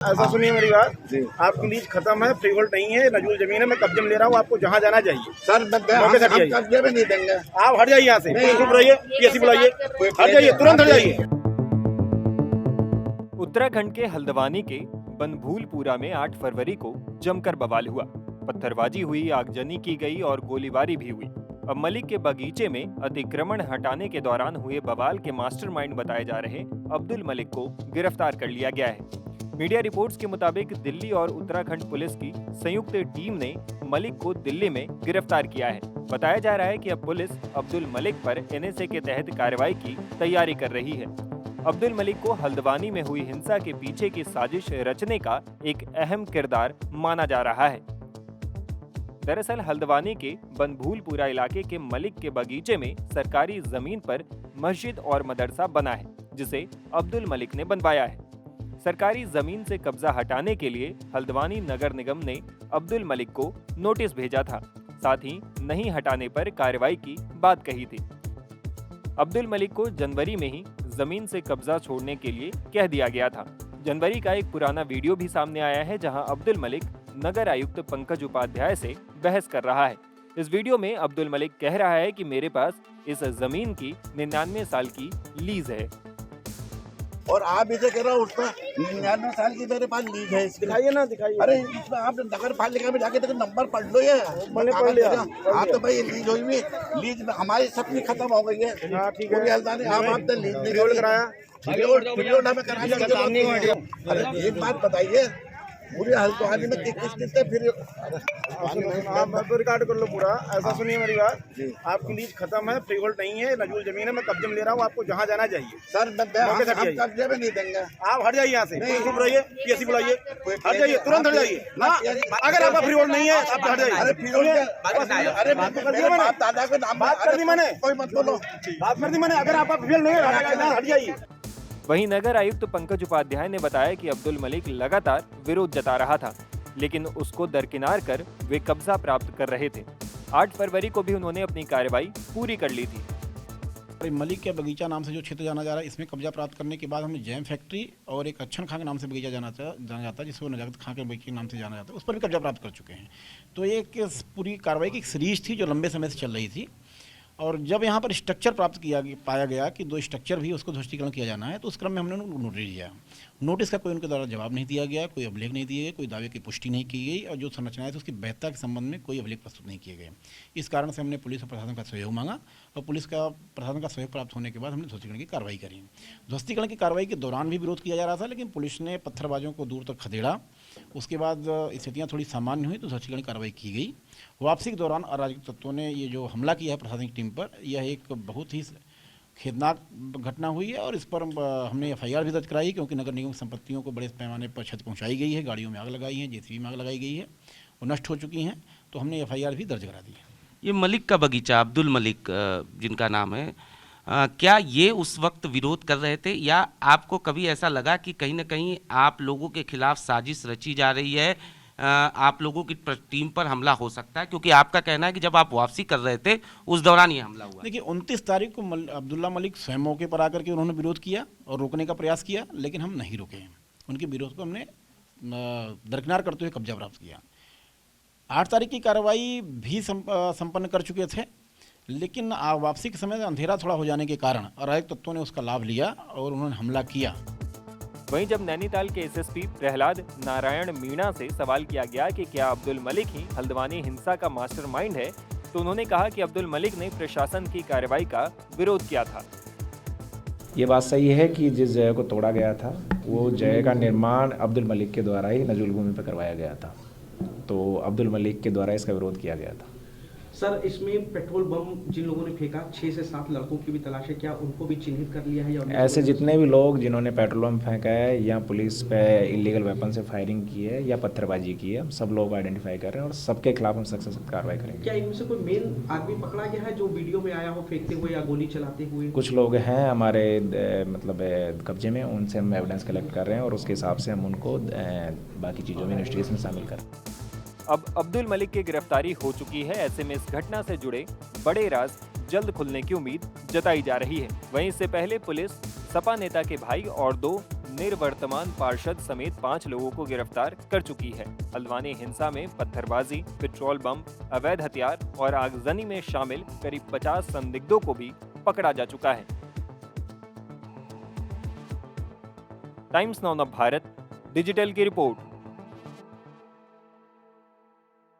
ऐसा सुनिए मेरी बात जी। आपकी लीज खत्म है, फ्री होल्ड नहीं है, नजूल जमीन है, मैं कब्जे में ले रहा हूँ, आपको जहाँ जाना चाहिए सर हम कब्जे में नहीं देंगे। आप हट जाइए यहाँ से, चुप रहिए, पीएससी बुलाइए, हट जाइए, तुरंत हट जाइए। उत्तराखंड के हल्द्वानी के बनभूलपुरा में 8 फरवरी को जमकर बवाल हुआ। पत्थरबाजी हुई, आगजनी की गई और गोलीबारी भी हुई। अब मलिक के बगीचे में अतिक्रमण हटाने के दौरान हुए बवाल के मास्टरमाइंड बताए जा रहे अब्दुल मलिक को गिरफ्तार कर लिया गया है। मीडिया रिपोर्ट्स के मुताबिक दिल्ली और उत्तराखंड पुलिस की संयुक्त टीम ने मलिक को दिल्ली में गिरफ्तार किया है। बताया जा रहा है कि अब पुलिस अब्दुल मलिक पर एनएसए के तहत कार्रवाई की तैयारी कर रही है। अब्दुल मलिक को हल्द्वानी में हुई हिंसा के पीछे की साजिश रचने का एक अहम किरदार माना जा रहा है। दरअसल हल्द्वानी के बनभूलपुरा इलाके के मलिक के बगीचे में सरकारी जमीन पर मस्जिद और मदरसा बना है, जिसे अब्दुल मलिक ने बनवाया है। सरकारी जमीन से कब्जा हटाने के लिए हल्द्वानी नगर निगम ने अब्दुल मलिक को नोटिस भेजा था, साथ ही नहीं हटाने पर कार्रवाई की बात कही थी। अब्दुल मलिक को जनवरी में ही जमीन से कब्जा छोड़ने के लिए कह दिया गया था। जनवरी का एक पुराना वीडियो भी सामने आया है, जहां अब्दुल मलिक नगर आयुक्त पंकज उपाध्याय से बहस कर रहा है। इस वीडियो में अब्दुल मलिक कह रहा है कि मेरे पास इस जमीन की 99 साल की लीज है और आप इसे कह रहे हो उसका 99 साल की मेरे पास लीज है। दिखाइए ना, दिखाइए। अरे इसमें आप नगर पालिका में जाके देखो, नंबर पढ़ लो ये। मैंने पढ़ लिया। आप तो भाई लीज हुई हुई, लीज हमारी सबकी खत्म हो गई है। हाँ ठीक है। आप लीज नहीं कराया, हमें करा। अरे एक बात बताइए, पूरे हल्द्वानी में किस किस से फिर आप तो रिकॉर्ड कर लो पूरा। ऐसा सुनिए मेरी बात जी। आपकी लीज खत्म है, फ्री होल्ड नहीं है, नजूल जमीन है, मैं कब्जे में ले रहा हूँ, आपको जहाँ जाना चाहिए। सर हम कब्जे में नहीं देंगे। आप हट जाइए यहाँ से, चुप रहिए, पीएससी बुलाइए, हट जाइए, तुरंत हट जाइए। अगर आपका फ्री होल्ड नहीं है आप हट जाइए। अरे फ्री होल्ड, अरे बात कर दी मैंने, दादा को नाम बात कर दी मैंने, कोई मत बोलो, बात कर दी मैंने। अगर आपका फ्री होल्ड नहीं है हट जाइए। वहीं नगर आयुक्त पंकज उपाध्याय ने बताया कि अब्दुल मलिक लगातार विरोध जता रहा था, लेकिन उसको दरकिनार कर वे कब्जा प्राप्त कर रहे थे। 8 फरवरी को भी उन्होंने अपनी कार्रवाई पूरी कर ली थी। मलिक के बगीचा नाम से जो क्षेत्र जाना जा रहा है, इसमें कब्जा प्राप्त करने के बाद हमें जैम फैक्ट्री और एक अच्छन खां के नाम से बगीचा जाना जाता है, जिसको नजाकत खां के बगीचे के नाम से जाना जाता है, उस पर भी कब्जा प्राप्त कर चुके हैं। तो ये पूरी कार्रवाई की एक सीरीज थी जो लंबे समय से चल रही थी। और जब यहाँ पर स्ट्रक्चर प्राप्त पाया गया कि 2 स्ट्रक्चर भी उसको ध्वस्तीकरण किया जाना है, तो उस क्रम में हमने उनको नोटिस दिया। नोटिस का कोई उनके द्वारा जवाब नहीं दिया गया, कोई अभिलेख नहीं दिए गए, कोई दावे की पुष्टि नहीं की गई और जो संरचनाएं थी उसकी वैधता के संबंध में कोई अभिलेख प्रस्तुत नहीं किए गए। इस कारण से हमने पुलिस और प्रशासन का सहयोग मांगा और पुलिस का प्रशासन का सहयोग प्राप्त होने के बाद हमने ध्वस्तीकरण की कार्रवाई करी। ध्वस्तीकरण की कार्रवाई के दौरान भी विरोध किया जा रहा था, लेकिन पुलिस ने पत्थरबाजों को दूर तक खदेड़ा। उसके बाद स्थितियाँ थोड़ी सामान्य हुई तो ध्वस्तीकरण की कार्रवाई की गई। वापसी के दौरान अराजक तत्वों ने ये जो हमला किया है प्रशासनिक टीम पर, यह एक बहुत ही खेदनाक घटना हुई है और इस पर हमने एफआईआर भी दर्ज कराई, क्योंकि नगर निगम संपत्तियों को बड़े पैमाने पर क्षति पहुंचाई गई है, गाड़ियों में आग लगाई है, जेसीबी में आग लगाई गई है, वो नष्ट हो चुकी हैं, तो हमने एफआईआर भी दर्ज करा दी है। ये मलिक का बगीचा, अब्दुल मलिक जिनका नाम है, क्या ये उस वक्त विरोध कर रहे थे या आपको कभी ऐसा लगा कि कहीं ना कहीं आप लोगों के खिलाफ साजिश रची जा रही है, आप लोगों की टीम पर हमला हो सकता है? क्योंकि आपका कहना है कि जब आप वापसी कर रहे थे उस दौरान ये हमला हुआ। देखिए 29 तारीख को अब्दुल्ला मलिक स्वयं मौके पर आकर के उन्होंने विरोध किया और रोकने का प्रयास किया, लेकिन हम नहीं रुके हैं। उनके विरोध को हमने दरकिनार करते हुए कब्जा प्राप्त किया। 8 तारीख की कार्रवाई भी संपन्न कर चुके थे, लेकिन वापसी के समय अंधेरा थोड़ा हो जाने के कारण अराजक तत्वों ने उसका लाभ लिया और उन्होंने हमला किया। वहीं जब नैनीताल के एसएसपी प्रहलाद नारायण मीणा से सवाल किया गया कि क्या अब्दुल मलिक ही हल्द्वानी हिंसा का मास्टरमाइंड है, तो उन्होंने कहा कि अब्दुल मलिक ने प्रशासन की कार्रवाई का विरोध किया था। ये बात सही है कि जिस जगह को तोड़ा गया था वो जगह का निर्माण अब्दुल मलिक के द्वारा ही नजूल भूमि पर करवाया गया था, तो अब्दुल मलिक के द्वारा इसका विरोध किया गया था। सर, इसमें पेट्रोल बम जिन लोगों ने फेंका, 6 से 7 लड़कों की भी तलाश है, क्या उनको भी चिन्हित कर लिया है? या ऐसे जितने भी लोग जिन्होंने पेट्रोल बम फेंका है या पुलिस पे इलीगल वेपन से फायरिंग की है या पत्थरबाजी की है, हम सब लोग आइडेंटिफाई कर रहे हैं और सबके खिलाफ हम सख्त कार्रवाई करेंगे। क्या इनमें से कोई मेन आदमी पकड़ा गया है जो वीडियो में आया हो फेंकते हुए या गोली चलाते हुए? कुछ लोग हैं हमारे मतलब कब्जे में, उनसे हम एविडेंस कलेक्ट कर रहे हैं और उसके हिसाब से हम उनको बाकी चीज़ों में इन्वेस्टिगेशन में शामिल करें। अब अब्दुल मलिक की गिरफ्तारी हो चुकी है, ऐसे में इस घटना से जुड़े बड़े राज जल्द खुलने की उम्मीद जताई जा रही है। वहीं इससे पहले पुलिस सपा नेता के भाई और 2 निर्वर्तमान पार्षद समेत 5 लोगों को गिरफ्तार कर चुकी है। हल्द्वानी हिंसा में पत्थरबाजी, पेट्रोल बम, अवैध हथियार और आगजनी में शामिल करीब 50 संदिग्धों को भी पकड़ा जा चुका है। टाइम्स नाउ भारत डिजिटल की रिपोर्ट।